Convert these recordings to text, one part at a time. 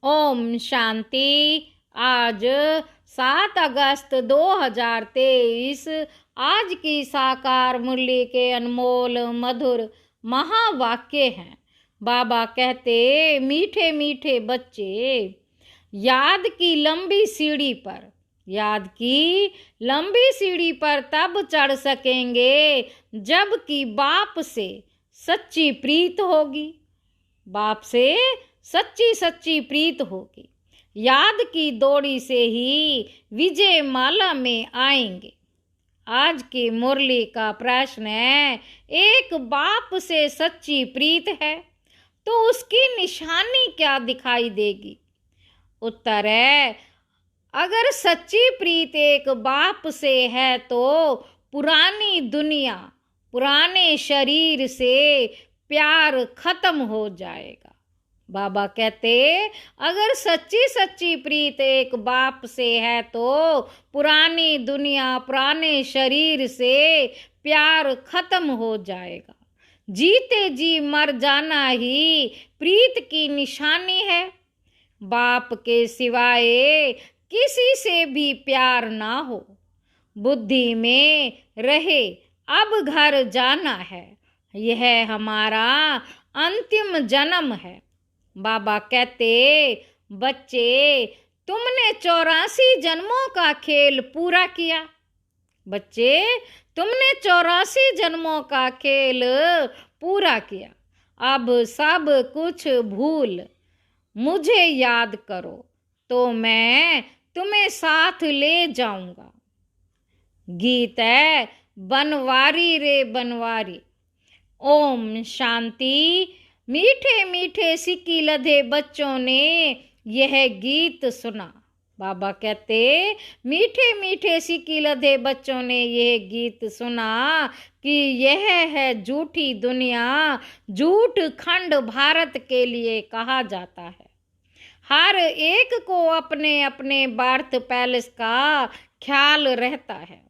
ओम शांति। आज 7 अगस्त 2023 आज की साकार मुरली के अनमोल मधुर महावाक्य हैं। बाबा कहते, मीठे मीठे बच्चे, याद की लंबी सीढ़ी पर तब चढ़ सकेंगे जबकि बाप से सच्ची प्रीत होगी। बाप से सच्ची प्रीत होगी। याद की दौड़ी से ही विजय माला में आएंगे। आज की मुरली का प्रश्न है, एक बाप से सच्ची प्रीत है तो उसकी निशानी क्या दिखाई देगी? उत्तर है, अगर सच्ची प्रीत एक बाप से है तो पुरानी दुनिया, पुराने शरीर से प्यार खत्म हो जाएगा। बाबा कहते, अगर सच्ची प्रीत एक बाप से है तो पुरानी दुनिया, पुराने शरीर से प्यार खत्म हो जाएगा। जीते जी मर जाना ही प्रीत की निशानी है। बाप के सिवाय किसी से भी प्यार ना हो। बुद्धि में रहे अब घर जाना है, यह हमारा अंतिम जन्म है। बाबा कहते, बच्चे, तुमने 84 जन्मों का खेल पूरा किया। बच्चे, तुमने 84 जन्मों का खेल पूरा किया। अब सब कुछ भूल मुझे याद करो तो मैं तुम्हें साथ ले जाऊंगा। गीत है, बनवारी रे बनवारी। ओम शांति। मीठे मीठे सिक्की लधे बच्चों ने यह गीत सुना। बाबा कहते, मीठे मीठे सिक्की लधे बच्चों ने यह गीत सुना कि यह है झूठी दुनिया, झूठ खंड भारत के लिए कहा जाता है। हर एक को अपने अपने बर्थ पैलेस का ख्याल रहता है।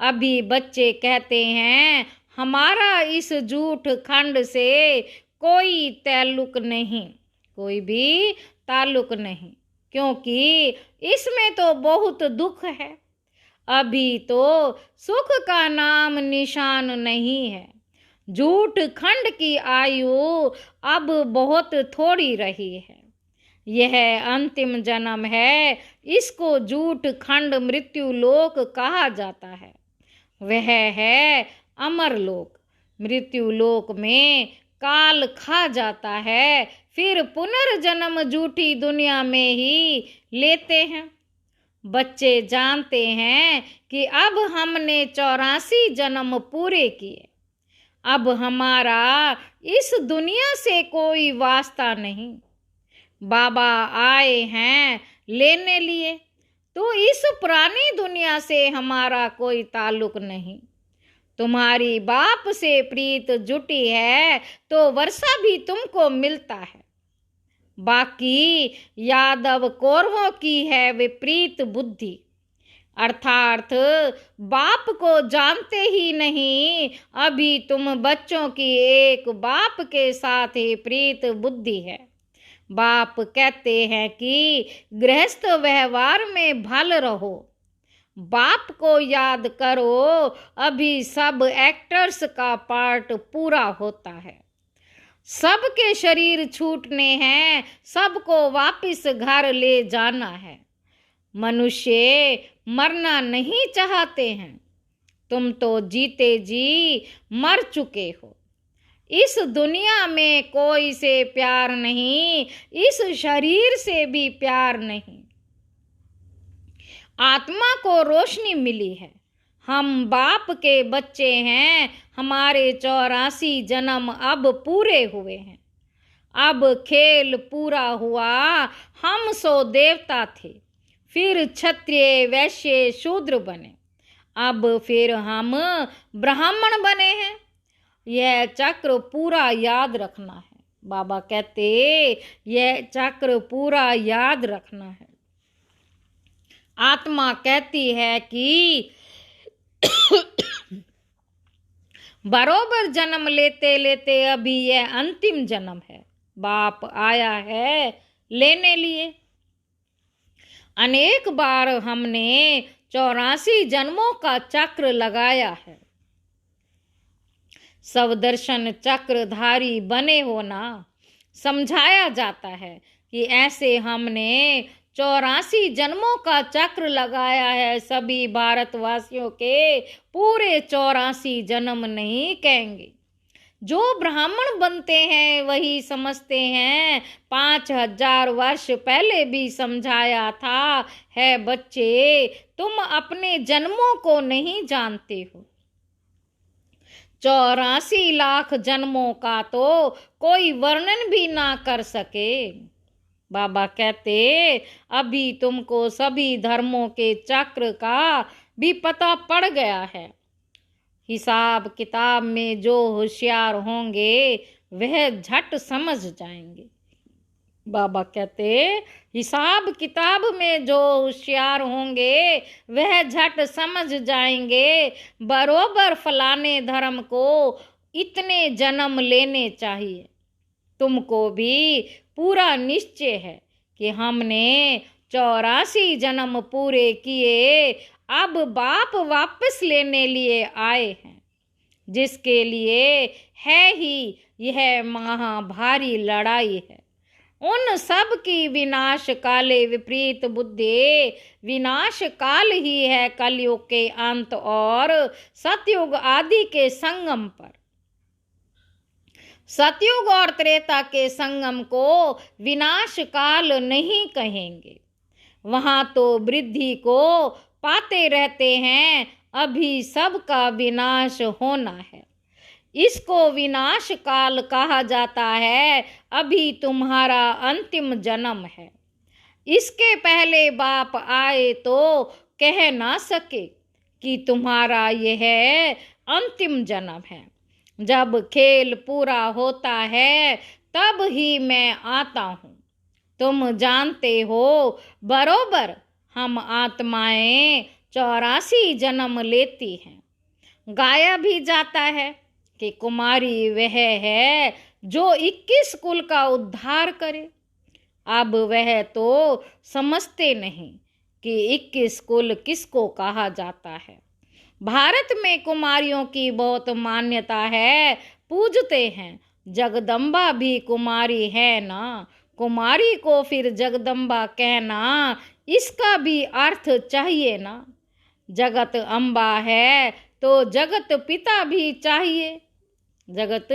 अभी बच्चे कहते हैं, हमारा इस झूठ खंड से कोई ताल्लुक नहीं, कोई भी ताल्लुक नहीं, क्योंकि इसमें तो बहुत दुख है। अभी तो सुख का नाम निशान नहीं है। झूठ खंड की आयु अब बहुत थोड़ी रही है। यह अंतिम जन्म है, इसको झूठ खंड मृत्यु लोक कहा जाता है। वह है अमर लोक। मृत्यु लोक में काल खा जाता है, फिर पुनर्जन्म झूठी दुनिया में ही लेते हैं। बच्चे जानते हैं कि अब हमने 84 जन्म पूरे किए। अब हमारा इस दुनिया से कोई वास्ता नहीं। बाबा आए हैं लेने लिए, तो इस पुरानी दुनिया से हमारा कोई ताल्लुक नहीं। तुम्हारी बाप से प्रीत जुटी है तो वर्षा भी तुमको मिलता है। बाकी यादव कौरवों की है विपरीत बुद्धि, अर्थात बाप को जानते ही नहीं। अभी तुम बच्चों की एक बाप के साथ ही प्रीत बुद्धि है। बाप कहते हैं कि गृहस्थ व्यवहार में भल रहो, बाप को याद करो। अभी सब एक्टर्स का पार्ट पूरा होता है। सबके शरीर छूटने हैं, सबको वापस घर ले जाना है। मनुष्य मरना नहीं चाहते हैं। तुम तो जीते जी मर चुके हो। इस दुनिया में कोई से प्यार नहीं, इस शरीर से भी प्यार नहीं। आत्मा को रोशनी मिली है। हम बाप के बच्चे हैं। हमारे 84 जन्म अब पूरे हुए हैं। अब खेल पूरा हुआ। हम सो देवता थे, फिर क्षत्रिय, वैश्य, शूद्र बने। अब फिर हम ब्राह्मण बने हैं। यह चक्र पूरा याद रखना है। बाबा कहते, यह चक्र पूरा याद रखना है। आत्मा कहती है कि बरोबर जन्म लेते लेते अभी यह अंतिम जन्म है। बाप आया है लेने लिए। अनेक बार हमने 84 जन्मों का चक्र लगाया है। सब दर्शन चक्रधारी बने होना समझाया जाता है कि ऐसे हमने 84 जन्मों का चक्र लगाया है। सभी भारतवासियों के पूरे 84 जन्म नहीं कहेंगे। जो ब्राह्मण बनते हैं वही समझते हैं। 5000 वर्ष पहले भी समझाया था, है बच्चे तुम अपने जन्मों को नहीं जानते हो। 84 लाख जन्मों का तो कोई वर्णन भी ना कर सके। बाबा कहते अभी तुमको सभी धर्मों के चक्र का भी पता पड़ गया है। हिसाब किताब में जो होशियार होंगे वह झट समझ जाएंगे। बाबा कहते हिसाब किताब में जो होशियार होंगे वह झट समझ जाएंगे। बरोबर फलाने धर्म को इतने जन्म लेने चाहिए। तुमको भी पूरा निश्चय है कि हमने 84 जन्म पूरे किए, अब बाप वापस लेने लिए आए हैं, जिसके लिए है ही यह महाभारी लड़ाई है। उन सब की विनाश काले विपरीत बुद्धि, विनाश काल ही है कलयुग के अंत और सतयुग आदि के संगम पर। सतयुग और त्रेता के संगम को विनाश काल नहीं कहेंगे। वहां तो वृद्धि को पाते रहते हैं। अभी सबका विनाश होना है, इसको विनाश काल कहा जाता है। अभी तुम्हारा अंतिम जन्म है। इसके पहले बाप आए तो कह ना सके कि तुम्हारा यह अंतिम जन्म है। जब खेल पूरा होता है तब ही मैं आता हूँ। तुम जानते हो बरोबर हम आत्माएं 84 जन्म लेती हैं। गाया भी जाता है कि कुमारी वह है जो 21 कुल का उद्धार करे। अब वह तो समझते नहीं कि 21 कुल किसको कहा जाता है। भारत में कुमारियों की बहुत मान्यता है, पूजते हैं। जगदम्बा भी कुमारी है ना, कुमारी को फिर जगदम्बा कहना, इसका भी अर्थ चाहिए ना। जगत अम्बा है तो जगत पिता भी चाहिए, जगत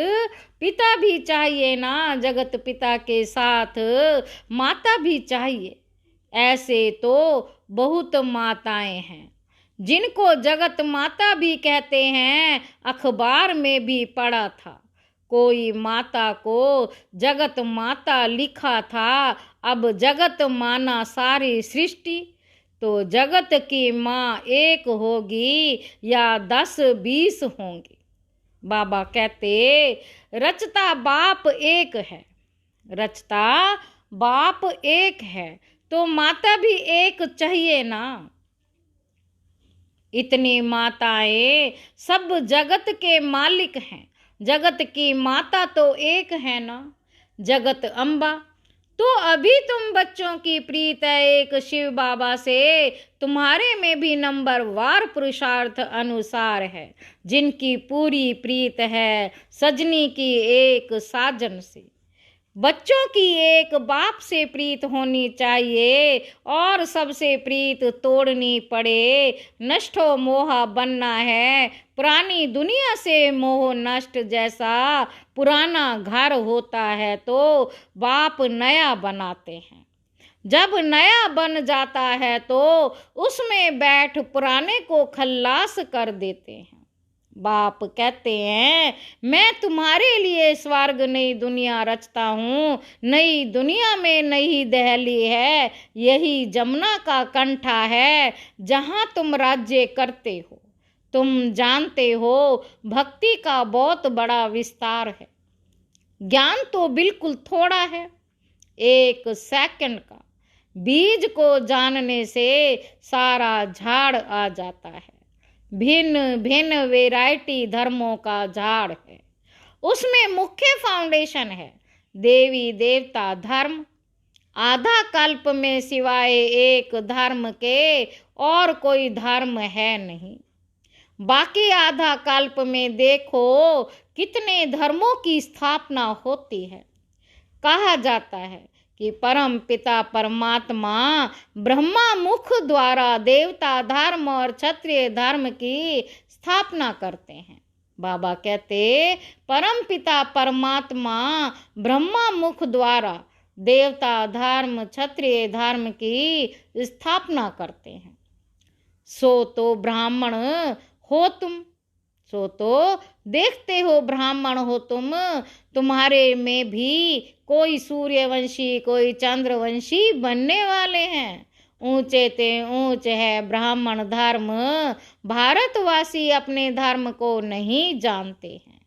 पिता भी चाहिए ना। जगत पिता के साथ माता भी चाहिए। ऐसे तो बहुत माताएं हैं जिनको जगत माता भी कहते हैं। अखबार में भी पढ़ा था, कोई माता को जगत माता लिखा था। अब जगत माना सारी सृष्टि, तो जगत की माँ एक होगी या 10-20 होंगी। बाबा कहते रचता बाप एक है, रचता बाप एक है तो माता भी एक चाहिए ना। इतनी माताएं सब जगत के मालिक हैं। जगत की माता तो एक है ना, जगत अम्बा। तो अभी तुम बच्चों की प्रीत है एक शिव बाबा से। तुम्हारे में भी नंबर वार पुरुषार्थ अनुसार है। जिनकी पूरी प्रीत है सजनी की एक साजन से। बच्चों की एक बाप से प्रीत होनी चाहिए और सबसे प्रीत तोड़नी पड़े। नष्टो मोह बनना है, पुरानी दुनिया से मोह नष्ट। जैसा पुराना घर होता है तो बाप नया बनाते हैं। जब नया बन जाता है तो उसमें बैठ पुराने को खल्लास कर देते हैं। बाप कहते हैं मैं तुम्हारे लिए स्वर्ग नई दुनिया रचता हूँ। नई दुनिया में नई दहली है, यही जमुना का कंठा है जहाँ तुम राज्य करते हो। तुम जानते हो भक्ति का बहुत बड़ा विस्तार है, ज्ञान तो बिल्कुल थोड़ा है। 1 सेकंड का बीज को जानने से सारा झाड़ आ जाता है। भिन्न भिन्न वैरायटी धर्मों का झाड़ है, उसमें मुख्य फाउंडेशन है देवी देवता धर्म। आधा कल्प में सिवाय एक धर्म के और कोई धर्म है नहीं। बाकी आधा कल्प में देखो कितने धर्मों की स्थापना होती है। कहा जाता है कि परम पिता परमात्मा ब्रह्मा मुख द्वारा देवता धर्म और क्षत्रिय धर्म की स्थापना करते हैं। बाबा कहते परम पिता परमात्मा ब्रह्मा मुख द्वारा देवता धर्म क्षत्रिय धर्म की स्थापना करते हैं। सो तो ब्राह्मण हो तुम, सो तो देखते हो ब्राह्मण हो तुम, तुम्हारे में भी कोई सूर्यवंशी कोई चंद्रवंशी बनने वाले हैं। ऊंचे ते ऊंच है ब्राह्मण धर्म, भारतवासी अपने धर्म को नहीं जानते हैं।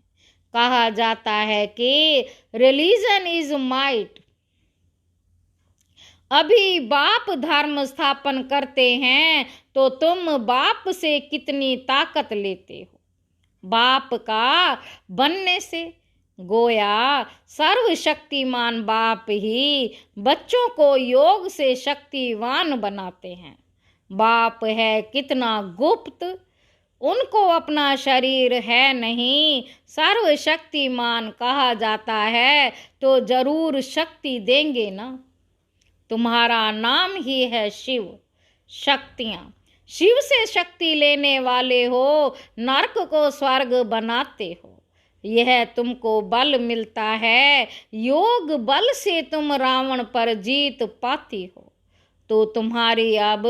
कहा जाता है कि रिलीजन इज माइट। अभी बाप धर्म स्थापन करते हैं तो तुम बाप से कितनी ताकत लेते हो। बाप का बनने से गोया सर्वशक्तिमान बाप ही बच्चों को योग से शक्तिवान बनाते हैं। बाप है कितना गुप्त, उनको अपना शरीर है नहीं, सर्वशक्तिमान कहा जाता है तो जरूर शक्ति देंगे ना। तुम्हारा नाम ही है शिव। शक्तियां, शिव से शक्ति लेने वाले हो, नरक को स्वर्ग बनाते हो। यह तुमको बल मिलता है, योग बल से तुम रावण पर जीत पाती हो। तो तुम्हारी अब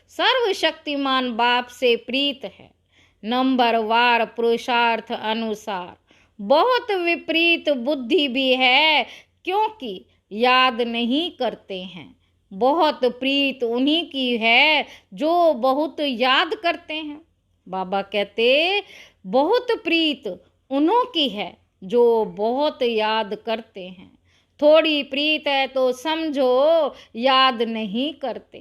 सर्वशक्तिमान बाप से प्रीत है। नंबरवार पुरुषार्थ अनुसार बहुत विपरीत बुद्धि भी है, क्योंकि याद नहीं करते हैं। बहुत प्रीत उन्हीं की है जो बहुत याद करते हैं। बाबा कहते बहुत प्रीत उन्हों की है जो बहुत याद करते हैं। थोड़ी प्रीत है तो समझो याद नहीं करते।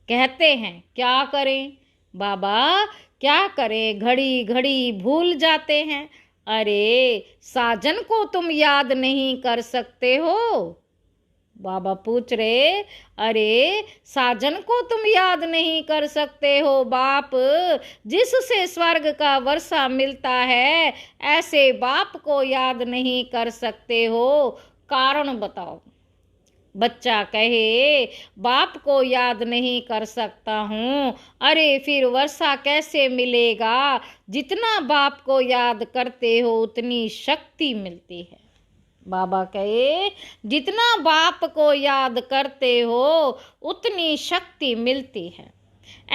कहते हैं क्या करें बाबा, क्या करें, घड़ी घड़ी भूल जाते हैं। अरे साजन को तुम याद नहीं कर सकते हो। बाबा पूछ रहे, अरे साजन को तुम याद नहीं कर सकते हो। बाप जिससे स्वर्ग का वर्षा मिलता है, ऐसे बाप को याद नहीं कर सकते हो। कारण बताओ। बच्चा कहे बाप को याद नहीं कर सकता हूँ, अरे फिर वर्षा कैसे मिलेगा। जितना बाप को याद करते हो उतनी शक्ति मिलती है। बाबा कहे जितना बाप को याद करते हो उतनी शक्ति मिलती है।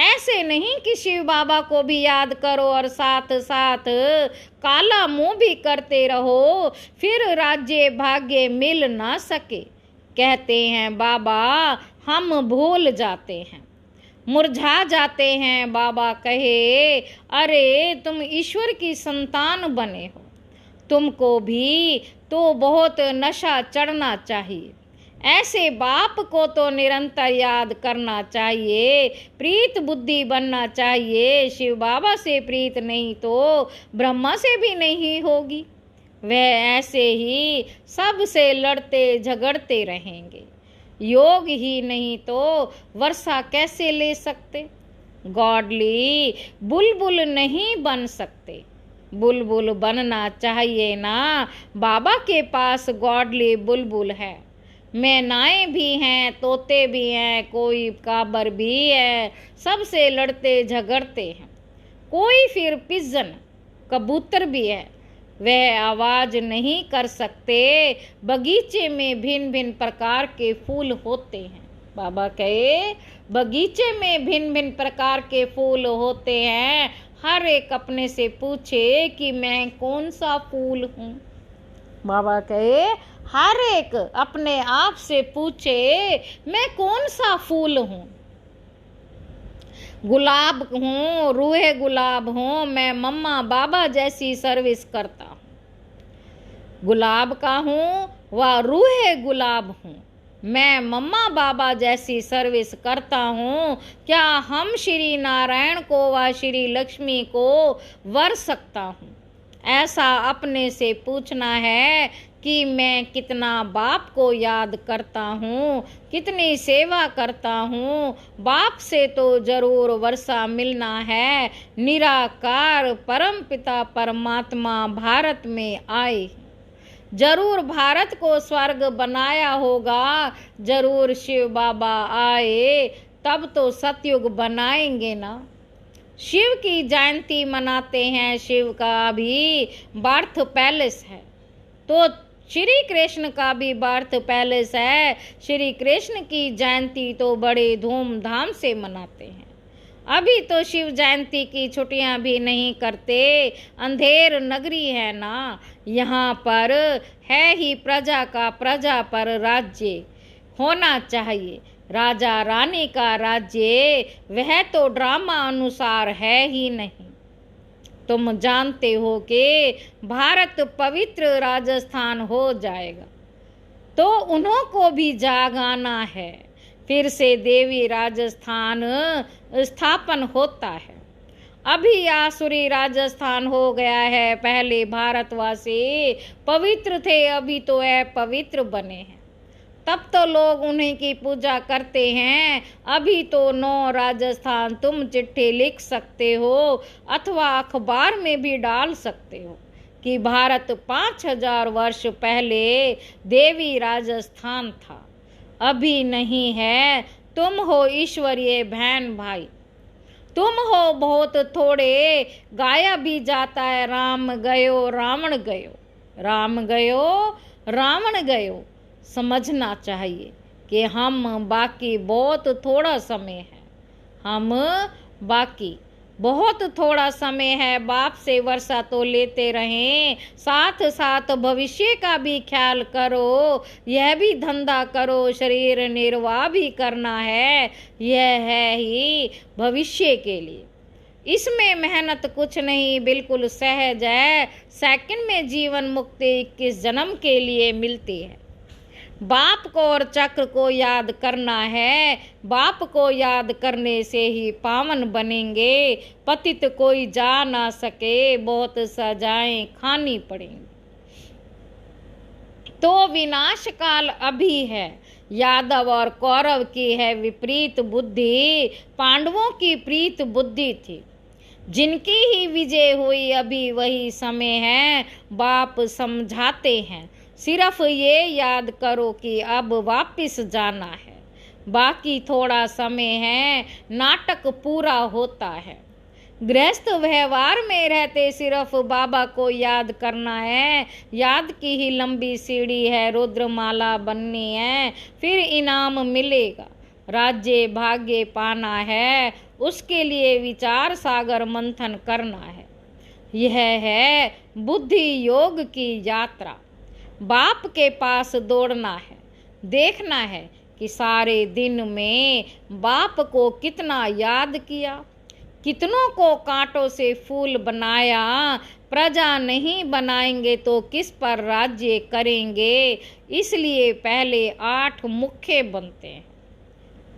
ऐसे नहीं कि शिव बाबा को भी याद करो और साथ साथ काला मुंह भी करते रहो, फिर राज्य भाग्य मिल ना सके। कहते हैं बाबा हम भूल जाते हैं, मुरझा जाते हैं। बाबा कहे अरे तुम ईश्वर की संतान बने हो, तुमको भी तो बहुत नशा चढ़ना चाहिए। ऐसे बाप को तो निरंतर याद करना चाहिए, प्रीत बुद्धि बनना चाहिए। शिव बाबा से प्रीत नहीं तो ब्रह्मा से भी नहीं होगी। वह ऐसे ही सबसे लड़ते झगड़ते रहेंगे। योग ही नहीं तो वर्षा कैसे ले सकते। गॉडली बुलबुल नहीं बन सकते। बुलबुल बनना चाहिए ना। बाबा के पास गॉडली बुलबुल है। मैनाएं भी हैं, तोते भी हैं, कोई काबर भी है, सबसे लड़ते झगड़ते हैं। कोई फिर पिजन कबूतर भी है, वह आवाज नहीं कर सकते। बगीचे में भिन्न भिन्न प्रकार के फूल होते हैं। बाबा कहे बगीचे में भिन्न भिन्न प्रकार के फूल होते हैं। हर एक अपने से पूछे कि मैं कौन सा फूल हूँ। बाबा कहे हर एक अपने आप से पूछे मैं कौन सा फूल हूँ। गुलाब हूँ, रूहे गुलाब हूँ, मैं मम्मा बाबा जैसी सर्विस करता हूँ। गुलाब का हूँ व रूहे गुलाब हूँ, मैं मम्मा बाबा जैसी सर्विस करता हूँ। क्या हम श्री नारायण को व श्री लक्ष्मी को वर सकता हूँ? ऐसा अपने से पूछना है। कि मैं कितना बाप को याद करता हूँ, कितनी सेवा करता हूँ। बाप से तो जरूर वर्षा मिलना है। निराकार परम पिता परमात्मा भारत में आए, जरूर भारत को स्वर्ग बनाया होगा। जरूर शिव बाबा आए तब तो सतयुग बनाएंगे ना। शिव की जयंती मनाते हैं, शिव का भी बर्थ पैलेस है, तो श्री कृष्ण का भी बर्थ पैलेस है। श्री कृष्ण की जयंती तो बड़े धूमधाम से मनाते हैं। अभी तो शिव जयंती की छुट्टियां भी नहीं करते, अंधेर नगरी है ना। यहाँ पर है ही प्रजा का प्रजा पर राज्य होना चाहिए। राजा रानी का राज्य वह तो ड्रामा अनुसार है ही नहीं। तुम जानते हो कि भारत पवित्र राजस्थान हो जाएगा तो उन्हों को भी जागाना है। फिर से देवी राजस्थान स्थापन होता है। अभी आसुरी राजस्थान हो गया है। पहले भारतवासी पवित्र थे, अभी तो अपवित्र बने हैं। तब तो लोग उन्हीं की पूजा करते हैं। अभी तो 9 राजस्थान तुम चिट्ठी लिख सकते हो अथवा अखबार में भी डाल सकते हो कि भारत 5000 वर्ष पहले देवी राजस्थान था। अभी नहीं है। तुम हो ईश्वरीय बहन भाई, तुम हो बहुत थोड़े। गाया भी जाता है राम गयो रावण गयो, राम गयो रावण गयो। समझना चाहिए कि हम बाकी बहुत थोड़ा समय है, हम बाकी बहुत थोड़ा समय है। बाप से वर्षा तो लेते रहें, साथ साथ भविष्य का भी ख्याल करो। यह भी धंधा करो, शरीर निर्वाह भी करना है। यह है ही भविष्य के लिए। इसमें मेहनत कुछ नहीं, बिल्कुल सहज है। सेकंड में जीवन मुक्ति 21 जन्म के लिए मिलती है। बाप को और चक्र को याद करना है। बाप को याद करने से ही पावन बनेंगे। पतित कोई जा ना सके, बहुत सजाएं खानी पड़ेंगी। तो विनाश काल अभी है। यादव और कौरव की है विपरीत बुद्धि, पांडवों की प्रीत बुद्धि थी। जिनकी ही विजय हुई अभी वही समय है। बाप समझाते हैं, सिर्फ ये याद करो कि अब वापिस जाना है। बाकी थोड़ा समय है, नाटक पूरा होता है। गृहस्थ व्यवहार में रहते सिर्फ बाबा को याद करना है। याद की ही लंबी सीढ़ी है, रुद्रमाला बननी है, फिर इनाम मिलेगा। राज्य भाग्य पाना है, उसके लिए विचार सागर मंथन करना है। यह है बुद्धि योग की यात्रा। बाप के पास दौड़ना है, देखना है कि सारे दिन में बाप को कितना याद किया, कितनों को कांटों से फूल बनाया। प्रजा नहीं बनाएंगे तो किस पर राज्य करेंगे। इसलिए पहले 8 मुख्य बनते हैं।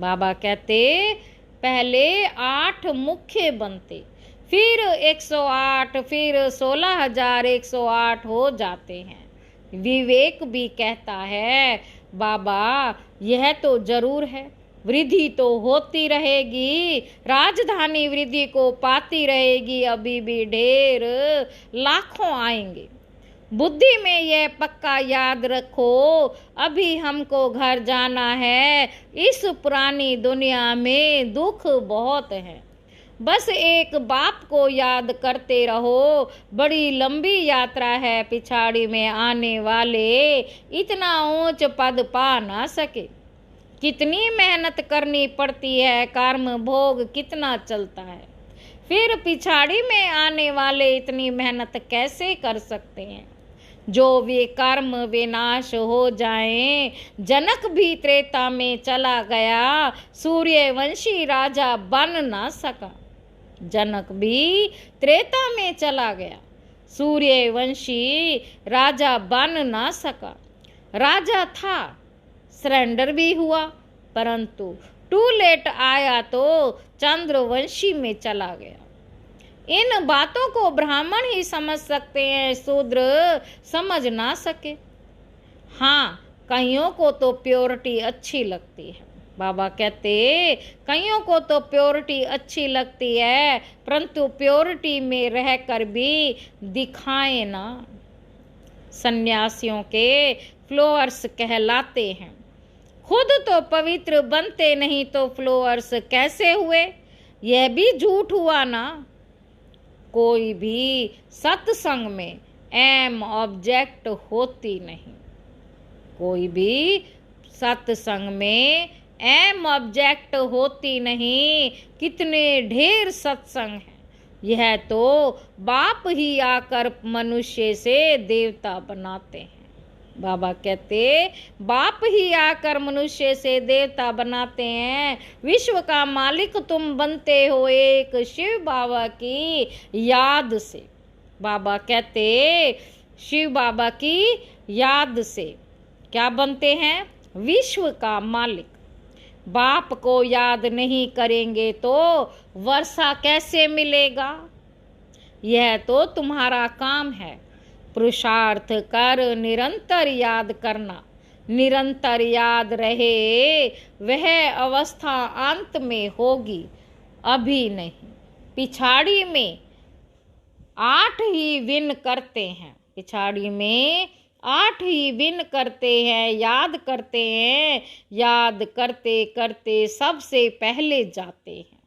बाबा कहते पहले 8 मुख्य बनते, फिर 108, फिर 16108 हो जाते हैं। विवेक भी कहता है बाबा यह तो जरूर है, वृद्धि तो होती रहेगी, राजधानी वृद्धि को पाती रहेगी। अभी भी ढेर लाखों आएंगे। बुद्धि में यह पक्का याद रखो, अभी हमको घर जाना है। इस पुरानी दुनिया में दुख बहुत है। बस एक बाप को याद करते रहो। बड़ी लंबी यात्रा है, पिछाड़ी में आने वाले इतना ऊंच पद पा ना सके। कितनी मेहनत करनी पड़ती है, कर्म भोग कितना चलता है। फिर पिछाड़ी में आने वाले इतनी मेहनत कैसे कर सकते हैं। जो वे कर्म विनाश हो जाएं। जनक भी त्रेता में चला गया, सूर्यवंशी राजा बन ना सका। जनक भी त्रेता में चला गया, सूर्यवंशी राजा बन ना सका। राजा था, सरेंडर भी हुआ, परंतु टू लेट आया तो चंद्रवंशी में चला गया। इन बातों को ब्राह्मण ही समझ सकते हैं, शूद्र समझ ना सके। हाँ, कईयों को तो प्योरिटी अच्छी लगती है। बाबा कहते कईयों को तो प्योरिटी अच्छी लगती है, परंतु प्योरिटी में रहकर भी दिखाए ना। सन्यासियों के फ्लोअर्स कहलाते हैं। खुद तो पवित्र बनते नहीं तो फ्लोअर्स कैसे हुए? यह भी झूठ हुआ ना। कोई भी सत्संग में एम ऑब्जेक्ट होती नहीं। कोई भी सत्संग में एम ऑब्जेक्ट होती नहीं। कितने ढेर सत्संग हैं। यह तो बाप ही आकर मनुष्य से देवता बनाते हैं। बाबा कहते बाप ही आकर मनुष्य से देवता बनाते हैं। विश्व का मालिक तुम बनते हो एक शिव बाबा की याद से। बाबा कहते शिव बाबा की याद से क्या बनते हैं? विश्व का मालिक। बाप को याद नहीं करेंगे तो वर्षा कैसे मिलेगा? यह तो तुम्हारा काम है। पुरुषार्थ कर निरंतर याद करना। निरंतर याद रहे वह अवस्था अंत में होगी, अभी नहीं। पिछाड़ी में 8 ही विन करते हैं। पिछाड़ी में 8 ही विन करते हैं, याद करते हैं। याद करते करते सबसे पहले जाते हैं।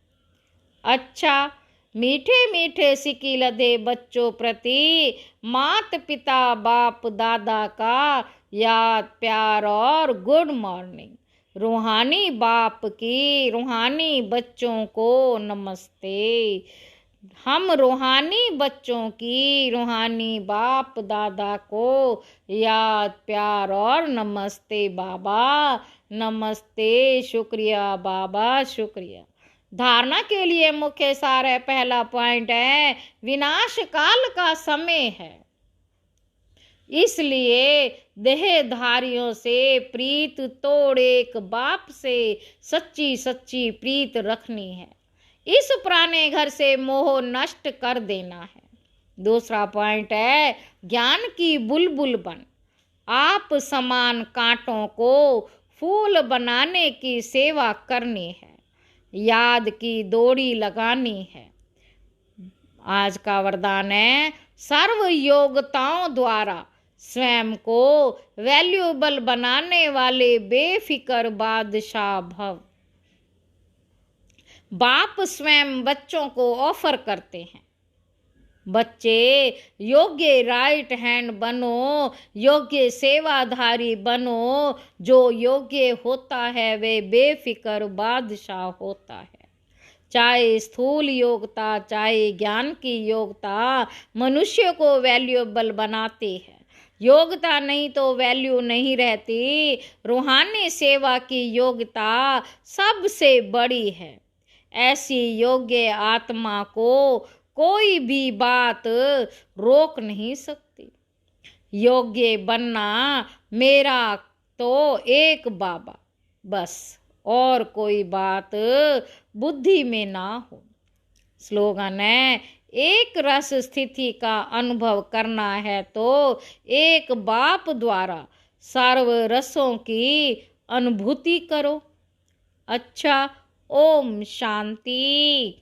अच्छा, मीठे मीठे सिकी लदे बच्चों प्रति मात पिता बाप दादा का याद प्यार और गुड मॉर्निंग। रूहानी बाप की रूहानी बच्चों को नमस्ते। हम रूहानी बच्चों की रूहानी बाप दादा को याद प्यार और नमस्ते बाबा, नमस्ते, शुक्रिया बाबा, शुक्रिया। धारणा के लिए मुख्य सार है। पहला पॉइंट है विनाश काल का समय है, इसलिए देहधारियों से प्रीत तोड़ एक बाप से सच्ची सच्ची प्रीत रखनी है। इस पुराने घर से मोह नष्ट कर देना है। दूसरा पॉइंट है ज्ञान की बुलबुल बन। आप समान कांटों को फूल बनाने की सेवा करनी है। याद की डोरी लगानी है। आज का वरदान है सर्व योग्यताओं द्वारा स्वयं को वैल्यूएबल बनाने वाले बेफिक्र बादशाह भव। बाप स्वयं बच्चों को ऑफर करते हैं। बच्चे योग्य राइट हैंड बनो, योग्य सेवाधारी बनो। जो योग्य होता है वे बेफिक्र बादशाह होता है। चाहे स्थूल योग्यता चाहे ज्ञान की योग्यता मनुष्य को वैल्यूएबल बनाती है। योग्यता नहीं तो वैल्यू नहीं रहती। रूहानी सेवा की योग्यता सबसे बड़ी है। ऐसी योग्य आत्मा को कोई भी बात रोक नहीं सकती। योग्य बनना मेरा तो एक बाबा बस, और कोई बात बुद्धि में ना हो। स्लोगन है एक रस स्थिति का अनुभव करना है तो एक बाप द्वारा सर्व रसों की अनुभूति करो। अच्छा, ओम शांति।